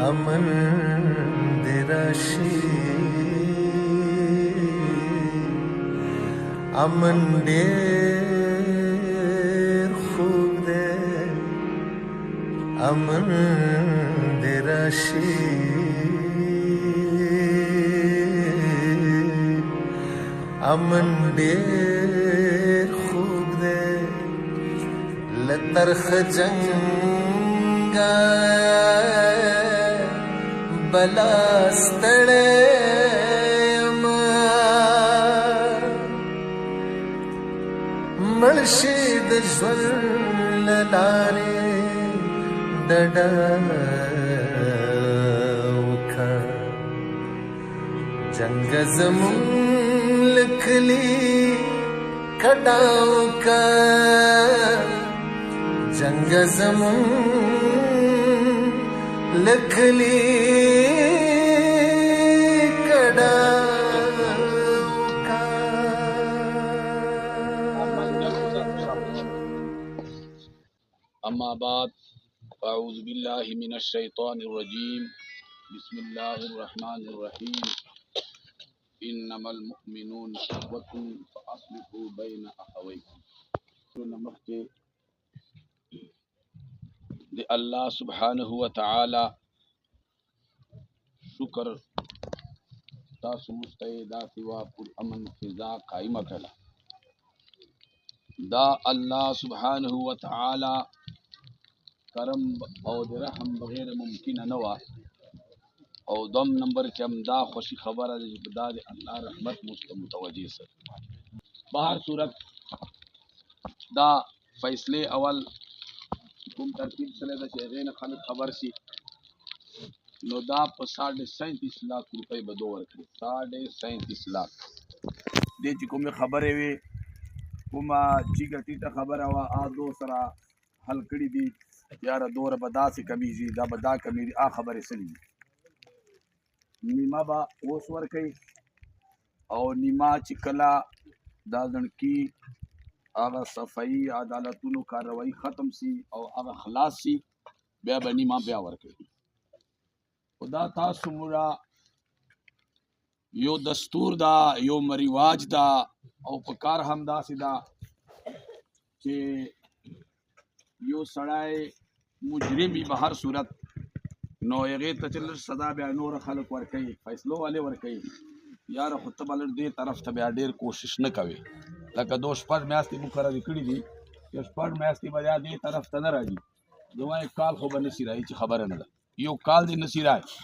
امن دې راشي امن ډېر خوږ دی امن دې راشي امن ډېر خوږ دی له ترخ جنګه بلا ستړی یم مړ شي د ژوند له لارې ډډه وکړه جنګه زموږ له کلي کډه وکړه جنګه زموږ له کلي کډه أما بعد أعوذ بالله من الشيطان الرجيم بسم الله الرحمن الرحيم إنما المؤمنون إخوة فأصلحوا بين أخويكم نمخته دي الله سبحانه وتعالى شکر تاسو مستعدات وا پر امن فضا قائمه کړه دا الله سبحانه وتعالى کرم او د رحم بغیر ممکن نه وا او دوم نمبر کې هم دا خوشي خبره ده چې دا د الله رحمت متوجه سره بهر صورت دا فیصله اول کوم ترتیب سره د شهرین خلک خبر شي نو دا په 37.5 लाख روپۍ به دوه ورکړي 37.5 लाख دې چې کومه خبره وي کومه چې ګټه خبره وا دو سره حل کړي دي یار دور بدا سے کمیږي دا بدا کمیږي خبره سړي نیمه با اوس ور کوي او نیمه چې کلا دا ځنکی هغه صفائی عدالتونو کاروایی ختم سی او هغه خلاص سی بیا به نیمه بیا ور کوي خدا تاسو مورا یو دستور دا یو مریواج دا او پکار هم دا سیدا چې یو سړی مجرمی به هر صورت نو هغه ته چل صدا بیا نور خلق ور کوي فیصلو والے ور کوي یار خطبه لر دې طرف ته بیا ډیر کوشش نه کوي لکه دوه شپږ میاشتې مقرره کړې دي چې شپږ میاشتې بیا دې طرف ته نه راځي دوه کال خو به نشي راځي چې خبره نه ده یو کال دې نشي راځي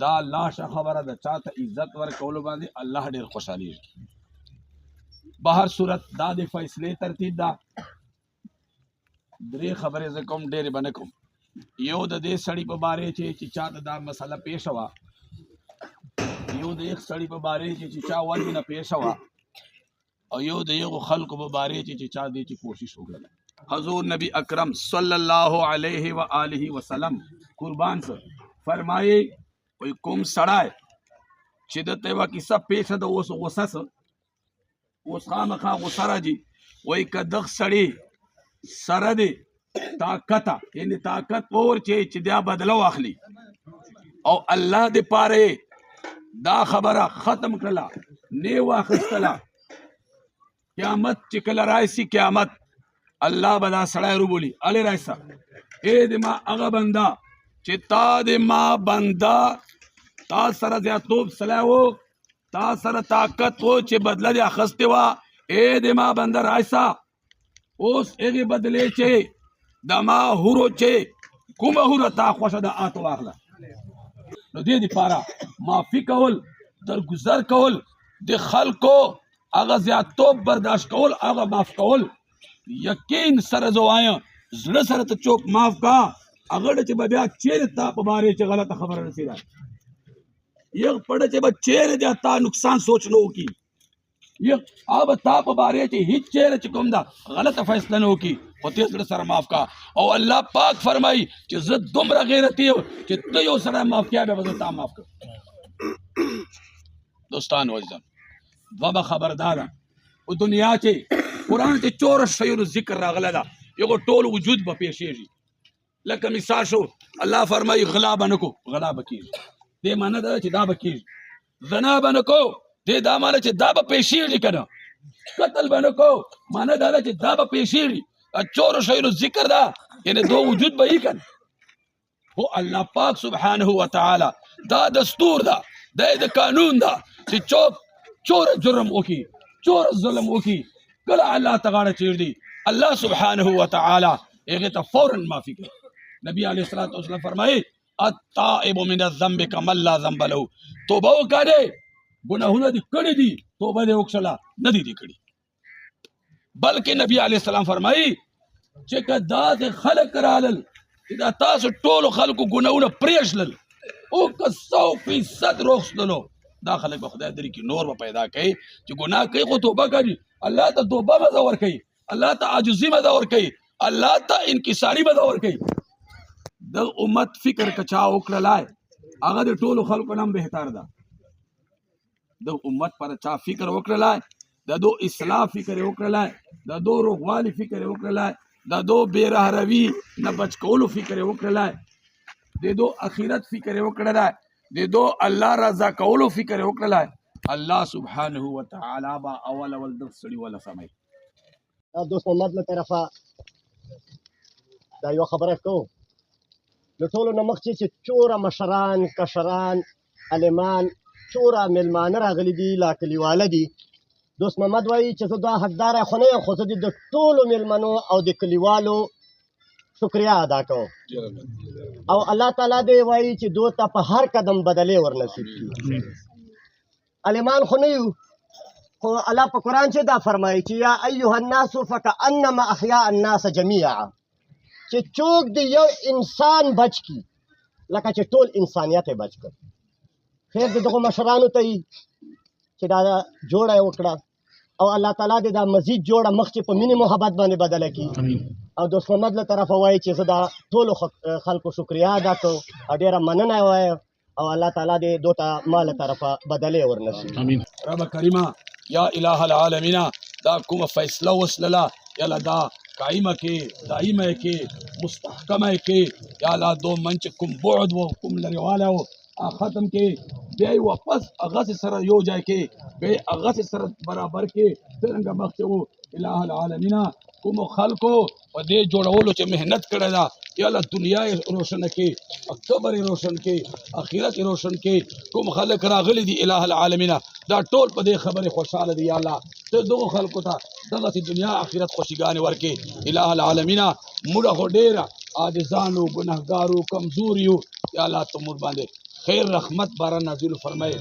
دا لاشه خبره ده چاته عزت ورکول باندې الله ډیر خوشحالي بهر صورت دا د فیصله ترتیب دا درې خبرې ز کوم ډېر باندې کوم یو د دې سړی په باره چې چاته دا مسله پیښ وا یو د یک سړی په باره چې چا وایي نه پیښ وا او یو د یو خلکو په باره چې چا دې چې کوشش وکړه حضور نبی اکرم صلی الله علیه و آله وسلم قربان سره فرمایي وي کوم سړی چې د تیوا کیسه پیښ ده اوس غوسه اوس خامخا غوسه راځي وای کدغ سړی سره دی طاقت یعنی طاقت اور چې دا بدله واخلي او الله دې پاره دا خبره ختم کړه نه واخستله قیامت چې کله راشي قیامت الله بدا سړی رو بولی الی راشا اے دې ما هغه بندا چې تا دې ما بندا تا سره زیاتوب سلاو تا سره طاقت و چې بدله دې اخسته وا اے دې ما بندا راشا اوس هغه بدلې چې دما هورو چې کومه هورو تا خوښه د آت واخله نو دې لپاره معافي کول درگذر کول د خلکو هغه زیاتوب برداشت کول هغه معاف کول یقین سره زوایا زړه سره ته چوک معاف کا هغه چې بیا چیرې تا په باره چې غلطه خبره رسیدا یو پړه چې چیرې د تا نقصان سوچ نو کی یو اب تا په باره چې هیڅ چیرې چې کوم دا غلطه فیصله نو کی او ته زړه سره معاف کا او الله پاک فرمای چې زه دومره غیرتی چې ته یو سره معاف کیا به تا معاف کړ دوستان وجدان بابا خبردار او دنیا چې قرآن ته چور شیونو ذکر راغله ده یو ټول وجود به پیښیږي لکه مثال شو الله فرمایي غلا به نه کو غلا به کېږي دې معنی دا چې دا به کېږي زنا به نه کو دې دا معنی چې دا به پیښېږي که نه قتل به نه کو معنی دا ده چې دا به پیښېږي چورو شیانو ذکر ده یعنې دو وجود به یې که نه خو الله پاک سبحانه وتعالی دا دستور ده دا د قانون ده چې څوک چور جرم وکړي چور ظلم وکړي کله الله ته غاړه چیږدي الله سبحانه وتعالی هغې ته فوراً معافي کوي نبی علیه الصلاة والسلام فرمایي التائب من الذنب کمن لا ذنب له توبه وکړې ګناهونه دې کړي دي توبه دې وکړله نه دي دې کړي بلکې نبی علیه السلام فرمایي چې که داسې خلک رالل چې دا تاسو ټولو خلکو ګناهونه پرېښلل او که 100% روغستلو دا خلک به خدای درې کې نور به پیدا کوي چې ګناه کوي خو توبه کوي الله ته توبه مزه ورکوي الله ته عاجزي مزه ورکوي الله ته انکساري مزه ورکوي د امت فکر که چا وکړلی هغه د ټولو خلکو نه هم بهتر ده د امت پر چا فکر وکړلی د دو اصلاح فکر وکړلی د دو روغوالي فکر وکړلی د دو بې روي نه بچ کولو فکر وکړلی د دو اخرت فکر وکړلی د دو الله رضا کولو فکر وکړلی الله سبحانه وتعالی با اول د سړي ولا سمای دوست محمد له طرفه دا یو خبره کوم له ټولو نه مخکې چې څومره مشران کشران عالمان څومره میلمانه راغلي دي لا کلیواله دي دوست محمد وایي چې زه دا حقداره خو نه یم خو زه د ټولو میلمنو او د کلیوالو شکریا ادا کوم او الله تعالی دې وایي چې دوی ته په هر قدم بدلې ورنصیب کړي عالمان خو نه یو خو الله په قرآن چې دا فرمایي چې یا ایها الناس فکأنما احیا الناس جمیعا چې څوک د یو انسان بچ کی لکه چې ټول انسانیت یې بچ کړ خیر د دغو مشرانو ته چې دا جوړه یې وکړه او الله تعالی دې دا مزید جوړه مخکې په مینې محبت باندې بدله کړي او دوست محمد له طرفه وایي چې زه دا ټولو خلکو شکریا ادا کوم او ډېره مننه یې وایم او الله تعالی دې دو ته ما له طرفه بدلې ورنصیب امین رب کریمه یا الہ العالمین دا کومه فیصله وسلله یالا دا قائمه کې دائمه کې مستحکمه کې یا الله دو منچ کوم بعد و کوم لريواله و ختم کې بیا واپس هغه سره یو ځای کې بیا هغه سره برابر کې څنګه مخ وو الہ العالمین کوم خلکو په دې جوړولو چې مهنت کړی ده یا الله دنیا روشن کې قبر روشن کې اخرت روشن کې کوم خلک راغلي دي الہ العالمین دا ټول په دې خبره خوشاله دي یا الله ته دغه خلکو ته دغه دنیا اخرت خوشګانې ورکې الہ العالمین موږ خو ډېر عاجزانو ګناهګارو کمزوریو یا الله ته موږ باندې خیر رحمت باران نازل فرمائے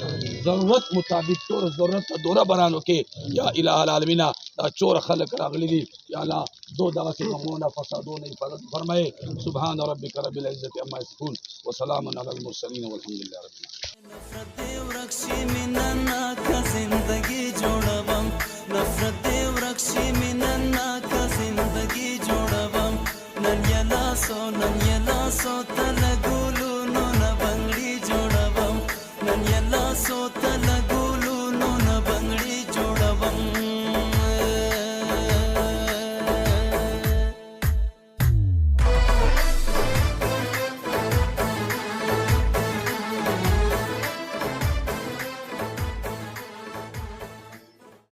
ضرورت مطابق طور ضرورت دورہ برانو کے یا الہ العالمین دا چور خلق راغلی دی یا اللہ دو دغه سے غمونا فسادون حفاظت فرمائے سبحان ربک رب العزت عما یصفون وسلام علی المرسلین والحمد لله رب العالمین نفرت ورکشی مننا کا زندگی جوړوم نفرت ورکشی مننا کا زندگی جوړوم نن یلا سو تلګو